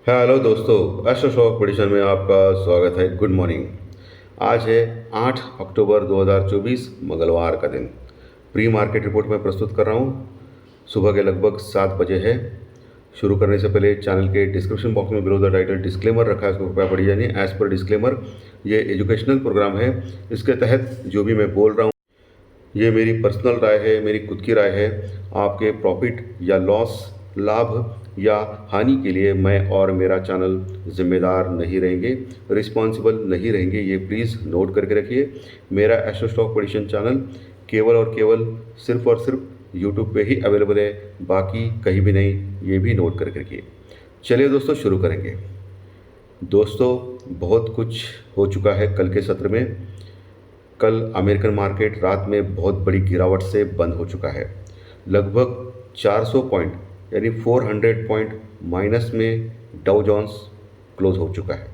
Hello दोस्तों, astro shock पॉडिशन में आपका स्वागत है। Good morning. आज है 8 अक्टूबर 2024, मंगलवार का दिन। प्री मार्केट रिपोर्ट मैं प्रस्तुत कर रहा हूँ। सुबह के लगभग 7 बजे है। शुरू करने से पहले चैनल के डिस्क्रिप्शन बॉक्स में बिलो द टाइटल डिस्क्लेमर रखा है, उसको कृपया पढ़ी जानिए। एज पर डिस्क्लेमर, ये एजुकेशनल प्रोग्राम है। इसके तहत जो भी मैं बोल रहा हूँ ये मेरी पर्सनल राय है, मेरी खुद की राय है। आपके प्रॉफिट या लॉस, लाभ या हानि के लिए मैं और मेरा चैनल जिम्मेदार नहीं रहेंगे, रिस्पॉन्सिबल नहीं रहेंगे। ये प्लीज़ नोट करके रखिए। मेरा एस्ट्रो स्टॉक प्रेडिक्शन चैनल केवल और केवल सिर्फ और सिर्फ यूट्यूब पे ही अवेलेबल है, बाकी कहीं भी नहीं। ये भी नोट करके रखिए। चलिए दोस्तों, शुरू करेंगे। दोस्तों, बहुत कुछ हो चुका है कल के सत्र में। कल अमेरिकन मार्केट रात में बहुत बड़ी गिरावट से बंद हो चुका है। लगभग 400 पॉइंट यानी 400 पॉइंट माइनस में डाउ जोन्स क्लोज हो चुका है।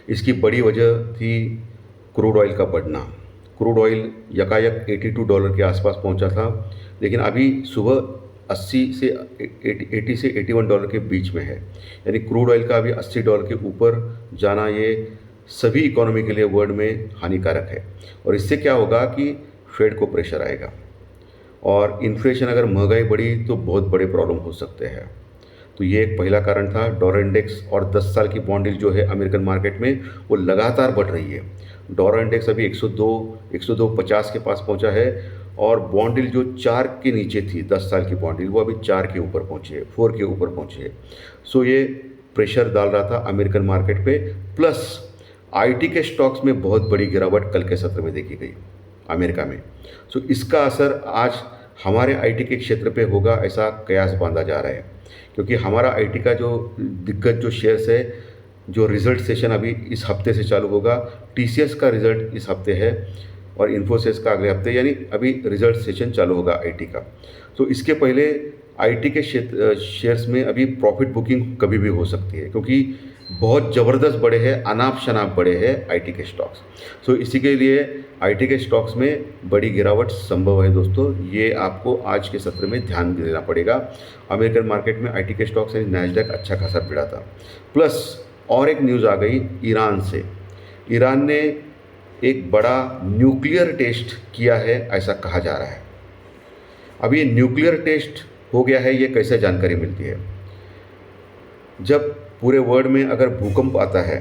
इसकी बड़ी वजह थी क्रूड ऑयल का बढ़ना। क्रूड ऑयल यकायक $82 के आसपास पहुंचा था, लेकिन अभी सुबह 80 से $81 के बीच में है। यानी क्रूड ऑयल का अभी $80 के ऊपर जाना ये सभी इकोनॉमी के लिए वर्ल्ड में हानिकारक है। और इससे क्या होगा कि फेड को प्रेशर आएगा, और इन्फ्लेशन, अगर महंगाई बढ़ी तो बहुत बड़े प्रॉब्लम हो सकते हैं। तो ये एक पहला कारण था। डॉलर इंडेक्स और 10 साल की बॉन्ड यील्ड जो है अमेरिकन मार्केट में, वो लगातार बढ़ रही है। डॉलर इंडेक्स अभी 102-102.50 के पास पहुंचा है, और बॉन्ड यील्ड जो 4 के नीचे थी, 10 साल की बॉन्ड यील्ड, वो अभी 4 के ऊपर पहुंची है, 4 के ऊपर पहुंची है। सो ये प्रेशर डाल रहा था अमेरिकन मार्केट पे। प्लस आईटी के स्टॉक्स में बहुत बड़ी गिरावट कल के सत्र में देखी गई अमेरिका में। सो इसका असर आज हमारे आईटी के क्षेत्र पे होगा, ऐसा कयास बांधा जा रहा है। क्योंकि हमारा आईटी का जो दिग्गज जो शेयर्स है, जो रिजल्ट सेशन अभी इस हफ्ते से चालू होगा। टीसीएस का रिजल्ट इस हफ्ते है और इन्फोसिस का अगले हफ्ते, यानी अभी रिजल्ट सेशन चालू होगा आईटी का। तो इसके पहले आईटी के शेयर्स में अभी प्रॉफिट बुकिंग कभी भी हो सकती है, क्योंकि बहुत ज़बरदस्त बढ़े हैं, अनाप शनाप बढ़े हैं आईटी के स्टॉक्स। सो इसी के लिए आईटी के स्टॉक्स में बड़ी गिरावट संभव है दोस्तों। ये आपको आज के सत्र में ध्यान देना पड़ेगा। अमेरिकन मार्केट में आईटी के स्टॉक्स यानी नैस्डैक अच्छा खासा भिड़ा था। प्लस और एक न्यूज़ आ गई ईरान से। ईरान ने एक बड़ा न्यूक्लियर टेस्ट किया है, ऐसा कहा जा रहा है। अब ये न्यूक्लियर टेस्ट हो गया है, ये कैसे जानकारी मिलती है? जब पूरे वर्ल्ड में अगर भूकंप आता है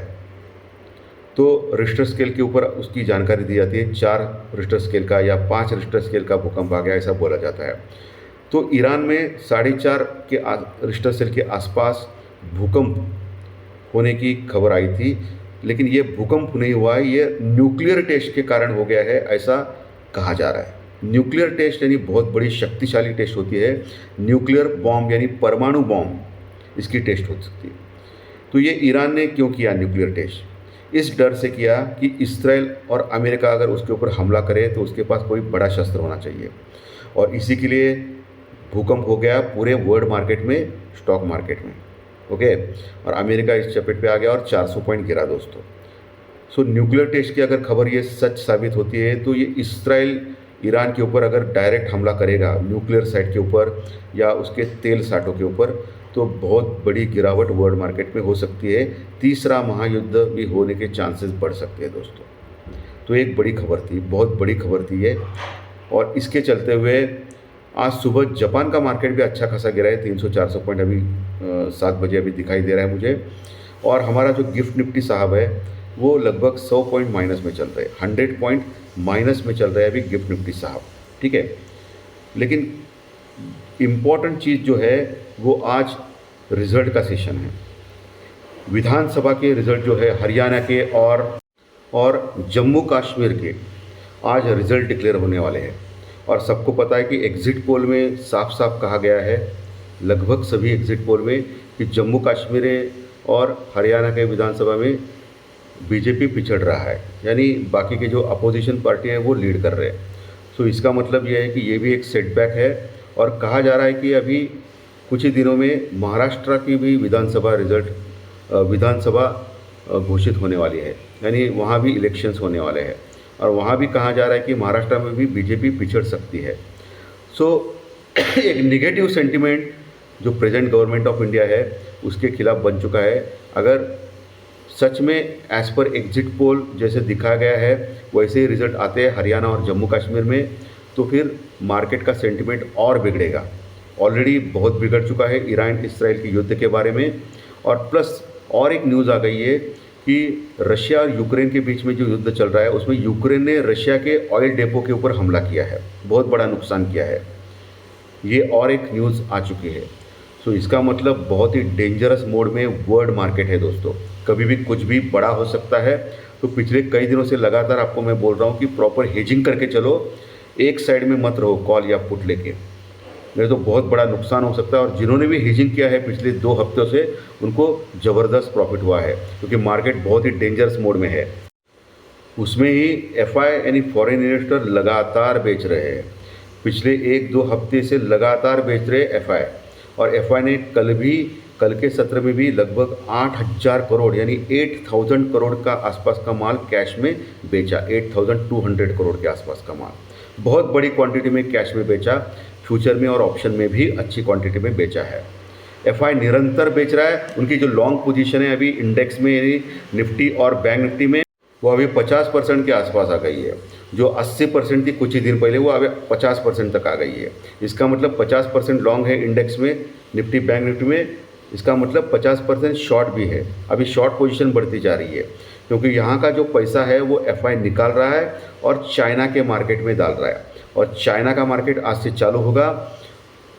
तो रिश्टर स्केल के ऊपर उसकी जानकारी दी जाती है। 4 रिश्टर स्केल का या 5 रिश्टर स्केल का भूकंप आ गया, ऐसा बोला जाता है। तो ईरान में 4.5 के रिश्टर स्केल के आसपास भूकंप होने की खबर आई थी, लेकिन ये भूकंप नहीं हुआ है, ये न्यूक्लियर टेस्ट के कारण हो गया है, ऐसा कहा जा रहा है। न्यूक्लियर टेस्ट यानी बहुत बड़ी शक्तिशाली टेस्ट होती है। न्यूक्लियर बॉम्ब यानी परमाणु बॉम्ब, इसकी टेस्ट हो सकती है। तो ये ईरान ने क्यों किया न्यूक्लियर टेस्ट? इस डर से किया कि इस्राएल और अमेरिका अगर उसके ऊपर हमला करे तो उसके पास कोई बड़ा शस्त्र होना चाहिए, और इसी के लिए भूकंप हो गया पूरे वर्ल्ड मार्केट में, स्टॉक मार्केट में। ओके, और अमेरिका इस चपेट पे आ गया और 400 पॉइंट गिरा दोस्तों। सो न्यूक्लियर टेस्ट की अगर खबर ये सच साबित होती है तो ये इस्राएल ईरान के ऊपर अगर डायरेक्ट हमला करेगा न्यूक्लियर साइट के ऊपर या उसके तेल साटों के ऊपर, तो बहुत बड़ी गिरावट वर्ल्ड मार्केट में हो सकती है। तीसरा महायुद्ध भी होने के चांसेस बढ़ सकते हैं दोस्तों। तो एक बड़ी खबर थी, बहुत बड़ी खबर थी ये। और इसके चलते हुए आज सुबह जापान का मार्केट भी अच्छा खासा गिरा है, 300-400 पॉइंट अभी 7 बजे अभी दिखाई दे रहा है मुझे। और हमारा जो गिफ्ट निफ्टी साहब है वो लगभग 100 पॉइंट माइनस में चल रहे हैं, 100 पॉइंट माइनस में चल रहा है अभी गिफ्ट निफ्टी साहब, ठीक है। लेकिन इम्पॉर्टेंट चीज़ जो है वो आज रिज़ल्ट का सेशन है। विधानसभा के रिज़ल्ट जो है हरियाणा के और जम्मू कश्मीर के आज रिज़ल्ट डिक्लेयर होने वाले हैं। और सबको पता है कि एग्ज़िट पोल में साफ साफ कहा गया है, लगभग सभी एग्ज़िट पोल में, कि जम्मू कश्मीर और हरियाणा के विधानसभा में बीजेपी पिछड़ रहा है, यानी बाकी के जो अपोजिशन पार्टी है वो लीड कर रहे हैं। सो इसका मतलब ये है कि ये भी एक सेटबैक है। और कहा जा रहा है कि अभी कुछ ही दिनों में महाराष्ट्र की भी विधानसभा घोषित होने वाली है, यानी वहाँ भी इलेक्शंस होने वाले हैं। और वहाँ भी कहा जा रहा है कि महाराष्ट्र में भी बीजेपी पिछड़ सकती है। सो एक निगेटिव सेंटिमेंट जो प्रेजेंट गवर्नमेंट ऑफ इंडिया है उसके खिलाफ बन चुका है। अगर सच में एज़ पर एग्जिट पोल जैसे दिखा गया है वैसे ही रिजल्ट आते हैं हरियाणा और जम्मू कश्मीर में, तो फिर मार्केट का सेंटिमेंट और बिगड़ेगा। ऑलरेडी बहुत बिगड़ चुका है ईरान इसराइल के युद्ध के बारे में। और प्लस और एक न्यूज़ आ गई है कि रशिया और यूक्रेन के बीच में जो युद्ध चल रहा है उसमें यूक्रेन ने रशिया के ऑयल डेपो के ऊपर हमला किया है, बहुत बड़ा नुकसान किया है। ये और एक न्यूज़ आ चुकी है। सो इसका मतलब बहुत ही डेंजरस मोड में वर्ल्ड मार्केट है दोस्तों, कभी भी कुछ भी बड़ा हो सकता है। तो पिछले कई दिनों से लगातार आपको मैं बोल रहा हूँ कि प्रॉपर हेजिंग करके चलो, एक साइड में मत रहो कॉल या पुट लेके, नहीं तो बहुत बड़ा नुकसान हो सकता है। और जिन्होंने भी हेजिंग किया है पिछले 2 हफ्तों से उनको ज़बरदस्त प्रॉफिट हुआ है, क्योंकि मार्केट बहुत ही डेंजरस मोड में है। उसमें ही एफआई यानी फॉरेन इन्वेस्टर लगातार बेच रहे हैं, पिछले 1-2 हफ्ते से लगातार बेच रहे एफआई। और एफआई ने कल के सत्र में भी लगभग 8,000 करोड़ यानी 8,000 करोड़ का आसपास का माल कैश में बेचा, 8,200 करोड़ के आसपास का माल बहुत बड़ी क्वांटिटी में कैश में बेचा। फ्यूचर में और ऑप्शन में भी अच्छी क्वांटिटी में बेचा है। एफआई निरंतर बेच रहा है। उनकी जो लॉन्ग पोजीशन है अभी इंडेक्स में यानी निफ्टी और बैंक निफ्टी में वो अभी 50% के आसपास आ गई है। जो 80% थी कुछ ही दिन पहले वो अभी 50% तक आ गई है। इसका मतलब 50% लॉन्ग है इंडेक्स में, निफ्टी बैंक निफ्टी में। इसका मतलब 50% शॉर्ट भी है। अभी शॉर्ट पोजीशन बढ़ती जा रही है, क्योंकि यहाँ का जो पैसा है वो एफआई निकाल रहा है और चाइना के मार्केट में डाल रहा है। और चाइना का मार्केट आज से चालू होगा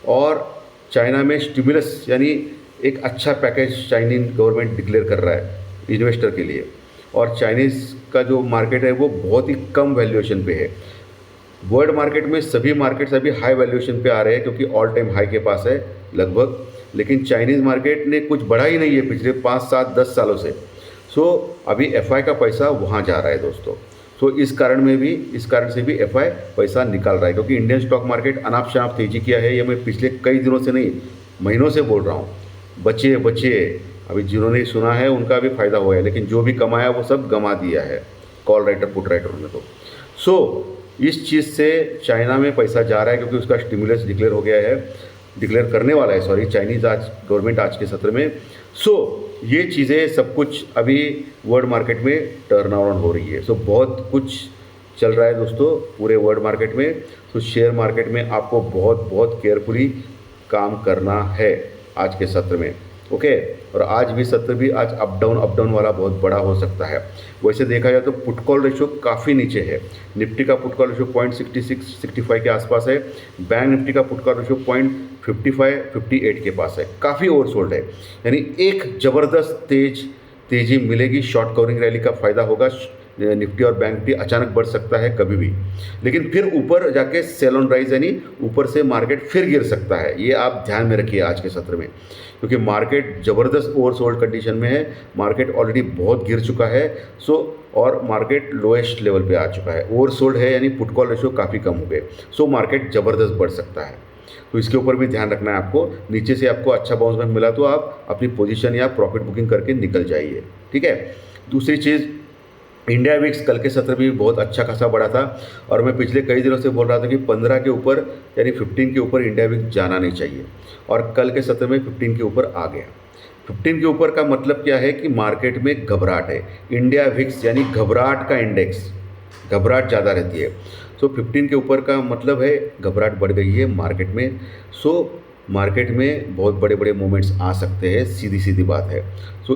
और चाइना में स्टिमुलस यानी एक अच्छा पैकेज चाइनीज गवर्नमेंट डिक्लेयर कर रहा है इन्वेस्टर के लिए। और चाइनीज़ का जो मार्केट है वो बहुत ही कम वैल्यूएशन पे है। वर्ल्ड मार्केट में सभी मार्केट्स अभी हाई वैल्यूएशन पे आ रहे हैं, क्योंकि ऑल टाइम हाई के पास है लगभग। लेकिन चाइनीज़ मार्केट ने कुछ बढ़ा ही नहीं है पिछले 5, 7, 10 सालों से। सो अभी एफआई का पैसा वहाँ जा रहा है दोस्तों। तो इस कारण से भी एफआई पैसा निकाल रहा है, क्योंकि इंडियन स्टॉक मार्केट अनाप शनाप तेजी किया है। ये मैं पिछले कई दिनों से नहीं महीनों से बोल रहा हूँ, बचिए। अभी जिन्होंने सुना है उनका भी फ़ायदा हुआ है, लेकिन जो भी कमाया वो सब गंवा दिया है कॉल राइटर पुट राइटर ने। तो इस चीज़ से चाइना में पैसा जा रहा है, क्योंकि उसका स्टिमुलस डिक्लेयर हो गया है, डिक्लेयर करने वाला है सॉरी चाइनीज़ गवर्नमेंट आज के सत्र में। ये चीज़ें सब कुछ अभी वर्ल्ड मार्केट में टर्न अराउंड हो रही है। बहुत कुछ चल रहा है दोस्तों पूरे वर्ल्ड मार्केट में। शेयर मार्केट में आपको बहुत केयरफुली काम करना है आज के सत्र में, ओके। और आज भी सत्र भी आज अप डाउन वाला बहुत बड़ा हो सकता है। वैसे देखा जाए तो पुट कॉल रेशियो काफ़ी नीचे है। निफ्टी का पुट कॉल रेशियो 0.66-65 के आसपास है। बैंक निफ्टी का पुट कॉल रेशियो 0.55-58 के पास है, काफ़ी ओवरसोल्ड है। यानी एक ज़बरदस्त तेज़ी मिलेगी, शॉर्ट कवरिंग रैली का फ़ायदा होगा। निफ्टी और बैंक निफ्टी अचानक बढ़ सकता है कभी भी, लेकिन फिर ऊपर जाके सेल ऑन राइज यानी ऊपर से मार्केट फिर गिर सकता है। ये आप ध्यान में रखिए आज के सत्र में, क्योंकि मार्केट ज़बरदस्त ओवरसोल्ड कंडीशन में है। मार्केट ऑलरेडी बहुत गिर चुका है। और मार्केट लोएस्ट लेवल पे आ चुका है, ओवरसोल्ड है, यानी पुट कॉल रेशियो काफ़ी कम हो गए। मार्केट ज़बरदस्त बढ़ सकता है। तो इसके ऊपर भी ध्यान रखना है आपको। नीचे से आपको अच्छा बाउंस बैक मिला तो आप अपनी पोजीशन या प्रॉफिट बुकिंग करके निकल जाइए, ठीक है। दूसरी चीज़, इंडिया विक्स कल के सत्र भी बहुत अच्छा खासा बढ़ा था। और मैं पिछले कई दिनों से बोल रहा था कि 15 के ऊपर यानी 15 के ऊपर इंडिया विक्स जाना नहीं चाहिए, और कल के सत्र में 15 के ऊपर आ गया। 15 के ऊपर का मतलब क्या है कि मार्केट में घबराहट है। इंडिया विक्स यानी घबराहट का इंडेक्स, घबराहट ज़्यादा रहती है। 15 के ऊपर का मतलब है घबराहट बढ़ गई है मार्केट में। मार्केट में बहुत बड़े बड़े मूवमेंट्स आ सकते हैं, सीधी बात है।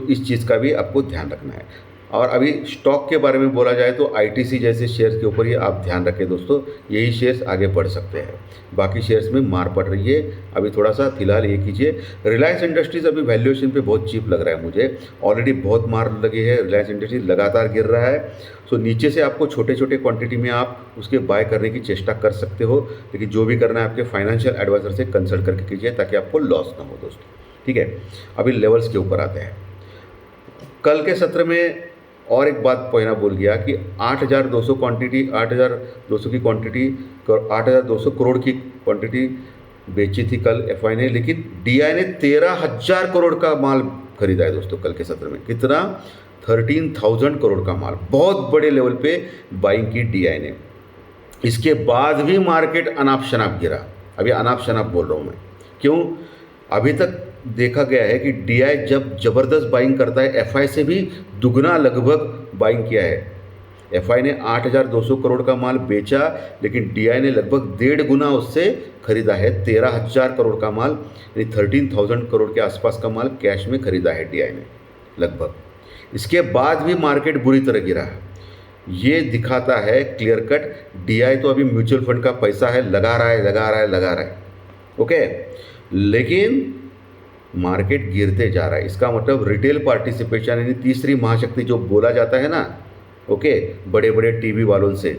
इस चीज़ का भी आपको ध्यान रखना है। और अभी स्टॉक के बारे में बोला जाए तो आईटीसी जैसे शेयर्स के ऊपर ही आप ध्यान रखें दोस्तों, यही शेयर्स आगे बढ़ सकते हैं। बाकी शेयर्स में मार पड़ रही है अभी थोड़ा सा, फिलहाल ये कीजिए। रिलायंस इंडस्ट्रीज़ अभी वैल्यूएशन पे बहुत चीप लग रहा है मुझे, ऑलरेडी बहुत मार लगी है। रिलायंस इंडस्ट्रीज लगातार गिर रहा है। नीचे से आपको छोटे क्वांटिटी में आप उसके बाय करने की चेष्टा कर सकते हो, लेकिन जो भी करना है आपके फाइनेंशियल एडवाइजर से कंसल्ट करके कीजिए, ताकि आपको लॉस ना हो दोस्तों, ठीक है। अभी लेवल्स के ऊपर आते हैं। कल के सत्र में और एक बात कहना भूल गया कि 8,200 क्वांटिटी, 8,200 की क्वांटिटी, 8,200 करोड़ की क्वांटिटी बेची थी कल एफआई ने, लेकिन डीआई ने 13,000 करोड़ का माल खरीदा है दोस्तों कल के सत्र में। कितना? 13,000 करोड़ का माल, बहुत बड़े लेवल पे बाइंग की डीआई ने। इसके बाद भी मार्केट अनाप शनाप गिरा। अभी अनाप शनाप बोल रहा हूँ मैं, क्यों? अभी तक देखा गया है कि डीआई जब ज़बरदस्त बाइंग करता है, एफआई से भी दुगना लगभग बाइंग किया है। एफआई ने 8,200 करोड़ का माल बेचा, लेकिन डीआई ने लगभग 1.5 गुना उससे खरीदा है। 13,000 करोड़ का माल, यानी 13,000 करोड़ के आसपास का माल कैश में खरीदा है डीआई ने लगभग। इसके बाद भी मार्केट बुरी तरह गिरा है। ये दिखाता है क्लियर कट, डीआई तो अभी म्यूचुअल फंड का पैसा है, लगा रहा है लगा रहा है लगा रहा है, ओके, लेकिन मार्केट गिरते जा रहा है। इसका मतलब रिटेल पार्टिसिपेशन, यानी तीसरी महाशक्ति जो बोला जाता है ना, ओके, बड़े बड़े टीवी वालों से,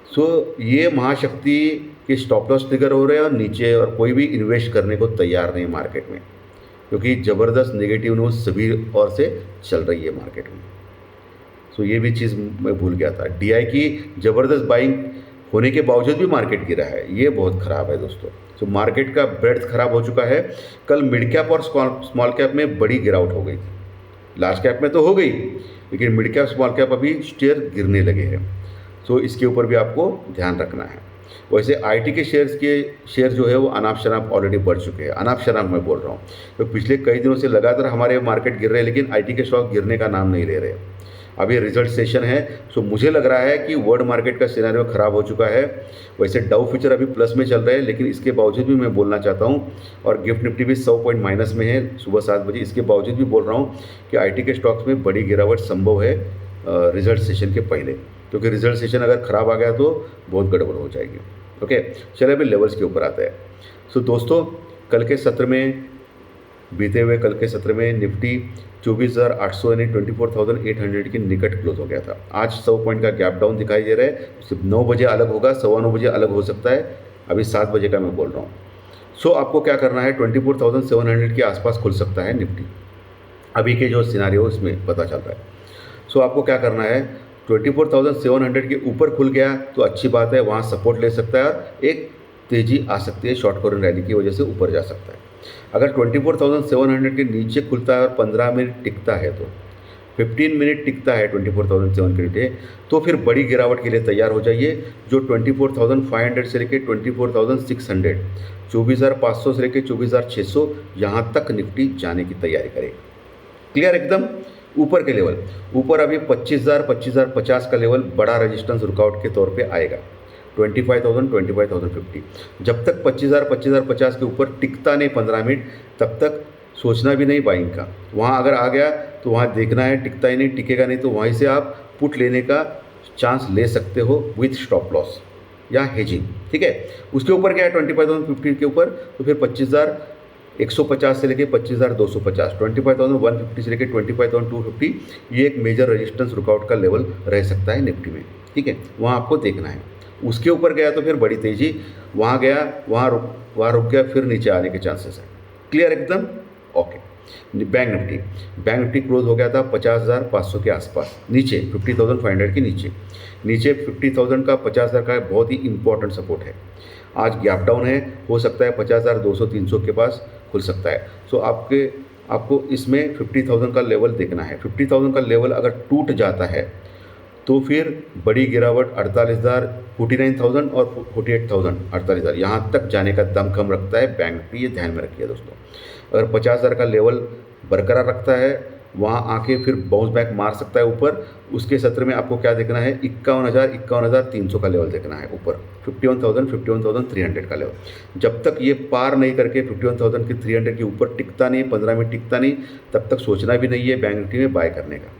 सो ये महाशक्ति के स्टॉप लॉस ट्रिगर हो रहे हैं और नीचे, और कोई भी इन्वेस्ट करने को तैयार नहीं मार्केट में, क्योंकि ज़बरदस्त नेगेटिव न्यूज़ सभी ओर से चल रही है मार्केट में। सो ये भी चीज़ मैं भूल गया था, डीआई की ज़बरदस्त बाइंग होने के बावजूद भी मार्केट गिरा है, ये बहुत ख़राब है दोस्तों। सो मार्केट का ब्रेड्थ ख़राब हो चुका है। कल मिड कैप और स्मॉल कैप में बड़ी गिरावट हो गई थी, लार्ज कैप में तो हो गई, लेकिन मिड कैप स्मॉल कैप अभी शेयर गिरने लगे हैं। सो इसके ऊपर भी आपको ध्यान रखना है। वैसे आईटी के शेयर जो है वो अनाप शनाप ऑलरेडी बढ़ चुके हैं, अनाप शनाप मैं बोल रहा हूँ, तो पिछले कई दिनों से लगातार हमारे मार्केट गिर रहे हैं, लेकिन आईटी के स्टॉक गिरने का नाम नहीं ले रहे। अभी रिजल्ट सेशन है, सो मुझे लग रहा है कि वर्ल्ड मार्केट का सिनेरियो ख़राब हो चुका है। वैसे डाउ फ्यूचर अभी प्लस में चल रहे हैं, लेकिन इसके बावजूद भी मैं बोलना चाहता हूँ, और गिफ्ट निफ्टी भी 100 पॉइंट माइनस में है सुबह 7 बजे। इसके बावजूद भी बोल रहा हूँ कि आईटी के स्टॉक्स में बड़ी गिरावट संभव है रिजल्ट सेशन के पहले, क्योंकि रिजल्ट सेशन अगर ख़राब आ गया तो बहुत गड़बड़ हो जाएगी। ओके, चलिए अभी लेवल्स के ऊपर आता है। सो दोस्तों, कल के सत्र में निफ्टी 24,800 यानी 24,800 के निकट क्लोज हो गया था। आज 100 पॉइंट का गैप डाउन दिखाई दे रहा है। सिर्फ 9 बजे अलग होगा, 9:15 बजे अलग हो सकता है, अभी 7 बजे का मैं बोल रहा हूँ। सो आपको क्या करना है, 24,700 के आसपास खुल सकता है निफ्टी, अभी के जो सिनारियो इसमें पता चल रहा है। सो आपको क्या करना है, 24,700 के ऊपर खुल गया तो अच्छी बात है, वहाँ सपोर्ट ले सकता है और एक तेज़ी आ सकती है, शॉर्ट कवरिंग रैली की वजह से ऊपर जा सकता है। अगर 24,700 के नीचे खुलता है और 15 मिनट टिकता है, तो 15 मिनट टिकता है 24,700 के नीचे, तो फिर बड़ी गिरावट के लिए तैयार हो जाइए। जो 24,500 से लेकर 24,600, 24,500 से लेकर 24,600 यहाँ तक निफ्टी जाने की तैयारी करें। क्लियर एकदम। ऊपर के लेवल, ऊपर अभी 25,000 25,050 का लेवल बड़ा रेजिस्टेंस रुकावट के तौर पे आएगा। 25,000 25,050, जब तक 25,000 25,050 के ऊपर टिकता नहीं 15 मिनट, तब तक सोचना भी नहीं बाइंग का। वहाँ अगर आ गया तो वहाँ देखना है, टिकता ही नहीं, टिकेगा नहीं तो वहीं से आप पुट लेने का चांस ले सकते हो विथ स्टॉप लॉस या हेजिंग, ठीक है। उसके ऊपर क्या है, 25,050 के ऊपर, तो फिर 25,150 से लेके 25,250, 25,150 से लेके 25,250, ये एक मेजर रेजिस्टेंस रुकआउट का लेवल रह सकता है निफ्टी में, ठीक है। वहाँ आपको देखना है। उसके ऊपर गया तो फिर बड़ी तेज़ी, वहाँ गया, वहाँ रुक गया, फिर नीचे आने के चांसेस हैं। क्लियर एकदम, ओके। बैंक निफ्टी क्लोज हो गया था 50,500 के आसपास, नीचे 50,500 के नीचे 50,000 का 50,000 का बहुत ही इंपॉर्टेंट सपोर्ट है। आज गैप डाउन है, हो सकता है 50,200-300 के पास खुल सकता है। सो आपको इसमें 50,000 का लेवल देखना है। 50,000 का लेवल अगर टूट जाता है तो फिर बड़ी गिरावट 48,000, 49,000 और 48,000, 48,000 यहाँ तक जाने का दमखम रखता है बैंक पे, ये ध्यान में रखिए दोस्तों। अगर 50,000 का लेवल बरकरार रखता है, वहाँ आके फिर बाउंस बैक मार सकता है ऊपर। उसके सत्र में आपको क्या देखना है, 51,300 का लेवल देखना है ऊपर, 51,300 का लेवल। जब तक ये पार नहीं करके 51,300 के ऊपर टिकता नहीं, 15 मिनट टिकता नहीं, तब तक सोचना भी नहीं है बैंक निफ्टी में बाय करने का।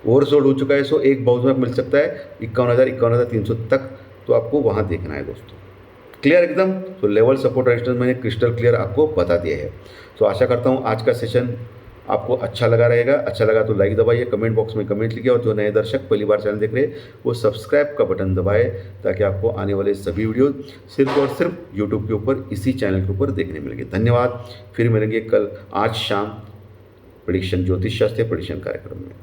ओवरसोल्ड हो चुका है, सो एक बाउंस बैक मिल सकता है 51,300 तक, तो आपको वहाँ देखना है दोस्तों। क्लियर एकदम। तो लेवल सपोर्ट रेजिस्टेंस मैंने क्रिस्टल क्लियर आपको बता दिया है। तो आशा करता हूँ आज का सेशन आपको अच्छा लगा रहेगा। अच्छा लगा तो लाइक दबाइए, कमेंट बॉक्स में कमेंट लिखिए, और जो नए दर्शक पहली बार चैनल देख रहे हैं वो सब्सक्राइब का बटन दबाए, ताकि आपको आने वाले सभी वीडियो सिर्फ और सिर्फ यूट्यूब के ऊपर, इसी चैनल के ऊपर देखने मिलेंगे। धन्यवाद। फिर मिलेंगे कल आज शाम प्रेडिक्शन, ज्योतिष शास्त्र प्रेडिक्शन कार्यक्रम में।